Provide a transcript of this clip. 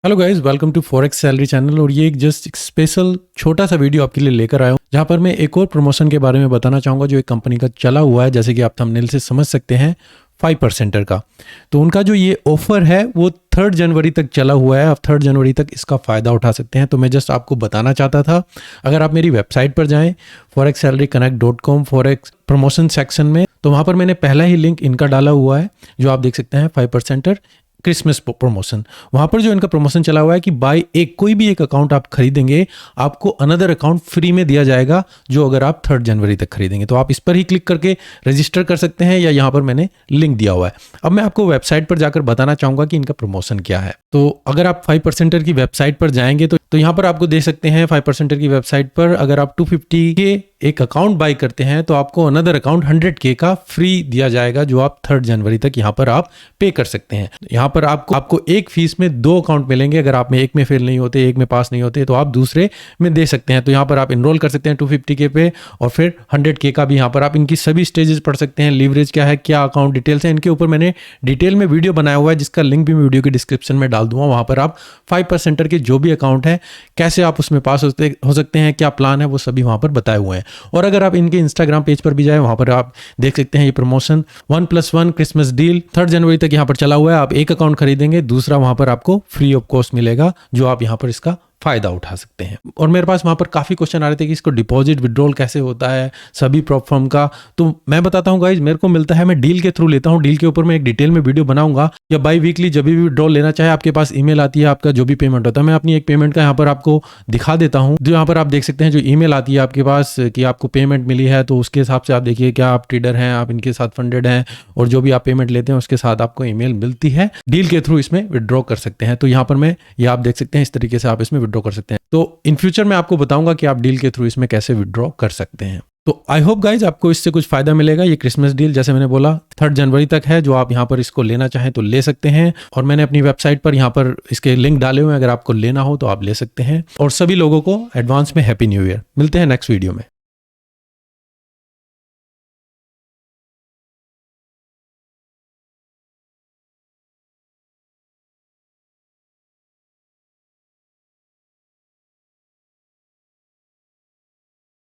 Hello guys, welcome to forex salary channel. और ये एक जस्ट स्पेशल छोटा सा वीडियो आपके लिए लेकर आया हूँ, जहाँ पर मैं एक और प्रमोशन के बारे में बताना चाहूँगा जो एक कंपनी का चला हुआ है, जैसे कि आप थंबनेल से समझ सकते हैं 5%er का। तो उनका जो ये ऑफर है वो 3 जनवरी तक चला हुआ है। आप 3 जनवरी तक इसका फ़ायदा उठा सकते हैं। तो मैं जस्ट आपको बताना चाहता था, अगर आप मेरी वेबसाइट पर जाएं forexsalaryconnect.com फॉरेक्स प्रमोशन सेक्शन में, तो वहाँ पर मैंने पहला ही लिंक इनका डाला हुआ है जो आप देख सकते हैं 5%er क्रिसमस प्रमोशन। वहां पर जो इनका प्रमोशन चला हुआ है कि बाय एक कोई भी एक अकाउंट आप खरीदेंगे आपको अनदर अकाउंट फ्री में दिया जाएगा, जो अगर आप 3 जनवरी तक खरीदेंगे। तो आप इस पर ही क्लिक करके रजिस्टर कर सकते हैं, या यहाँ पर मैंने लिंक दिया हुआ है। अब मैं आपको वेबसाइट पर जाकर बताना चाहूंगा कि इनका प्रमोशन क्या है। तो अगर आप 5%er की वेबसाइट पर जाएंगे तो यहाँ पर आपको दे सकते हैं 5%er की वेबसाइट पर अगर आप 250 के एक अकाउंट बाई करते हैं तो आपको अनदर अकाउंट 100K का फ्री दिया जाएगा, जो आप 3 जनवरी तक यहाँ पर आप पे कर सकते हैं। यहाँ पर आपको एक फीस में 2 अकाउंट मिलेंगे। अगर आप में एक में फेल नहीं होते, एक में पास नहीं होते, तो आप दूसरे में दे सकते हैं। तो यहाँ पर आप इनरोल कर सकते हैं 250K पे, और फिर 100K का भी यहाँ पर आप इनकी सभी स्टेजेस पढ़ सकते हैं। लीवरेज क्या है, क्या अकाउंट डिटेल्स है, इनके ऊपर मैंने डिटेल में वीडियो बनाया हुआ है, जिसका लिंक भी मैं वीडियो की डिस्क्रिप्शन में डाल दूंगा। वहाँ पर आप 5%er के जो भी अकाउंट है, कैसे आप उसमें पास हो सकते हैं, क्या प्लान है, वो सभी वहाँ पर बताए हुए हैं। और अगर आप इनके इंस्टाग्राम पेज पर भी जाए, वहाँ पर आप देख सकते हैं ये प्रमोशन 1+1 क्रिसमस डील 3 जनवरी तक यहाँ पर चला हुआ है। आप एक अकाउंट खरीदेंगे, दूसरा वहाँ पर आपको फ्री ऑफ कॉस्ट मिलेगा, जो आप यहाँ पर इसका फायदा उठा सकते हैं। और मेरे पास वहाँ पर काफ़ी क्वेश्चन आ रहे थे कि इसको डिपॉजिट विड्रॉल कैसे होता है सभी प्लेटफॉर्म का। तो मैं बताता हूँ गाइज, मेरे को मिलता है, मैं डील के थ्रू लेता हूँ। डील के ऊपर मैं एक डिटेल में वीडियो बनाऊंगा, या बाई वीकली जब भी विड्रॉल लेना चाहे आपके पास ईमेल आती है, आपका जो भी पेमेंट होता है, मैं अपनी एक पेमेंट का यहाँ पर आपको दिखा देता हूँ। जो यहाँ पर आप देख सकते हैं, जो ईमेल आती है आपके पास कि आपको पेमेंट मिली है, तो उसके हिसाब से आप देखिए क्या आप ट्रेडर हैं, आप इनके साथ फंडेड हैं, और जो भी आप पेमेंट लेते हैं उसके साथ आपको ईमेल मिलती है। डील के थ्रू इसमें विड्रॉ कर सकते हैं। तो यहाँ पर ये आप देख सकते हैं, इस तरीके से आप इसमें विड्रॉ कर सकते हैं। तो इन फ्यूचर मैं आपको बताऊंगा कि आप डील के थ्रू इसमें कैसे विड्रॉ कर सकते हैं। तो आई होप गाइज आपको इससे कुछ फायदा मिलेगा। ये क्रिसमस डील जैसे मैंने बोला 3 जनवरी तक है, जो आप यहाँ पर इसको लेना चाहें तो ले सकते हैं। और मैंने अपनी वेबसाइट पर यहाँ पर इसके लिंक डाले हुए हैं, अगर आपको लेना हो तो आप ले सकते हैं। और सभी लोगों को एडवांस में हैप्पी न्यू ईयर। मिलते हैं नेक्स्ट वीडियो में।